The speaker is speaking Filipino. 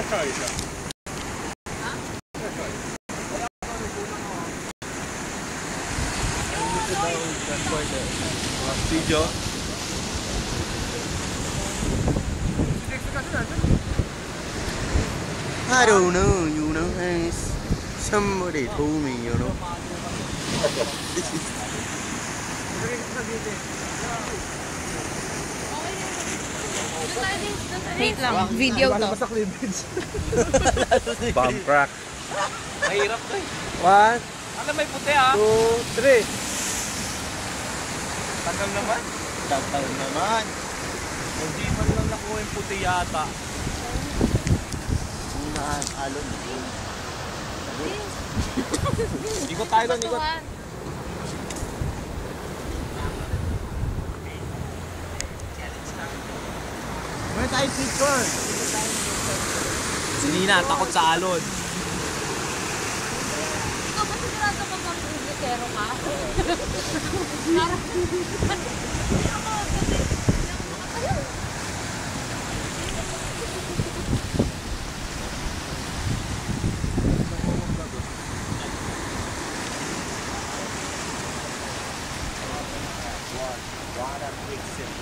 Video? I don't know, you know, somebody told me, you know. Wait lang, video to. Bomb crack. Mahirap to eh. 1, Ano may puti ah? 2, 3. Tagal naman. Tagal naman. Hindi man lang nakuha yung puti yata. Unaan, alon. Ikot tayo doon, ikot. Where's ice cream? Si Nina, takot sa alon. Ikaw ba sigurado ka bang butero ka? One, 1 and 8 cents.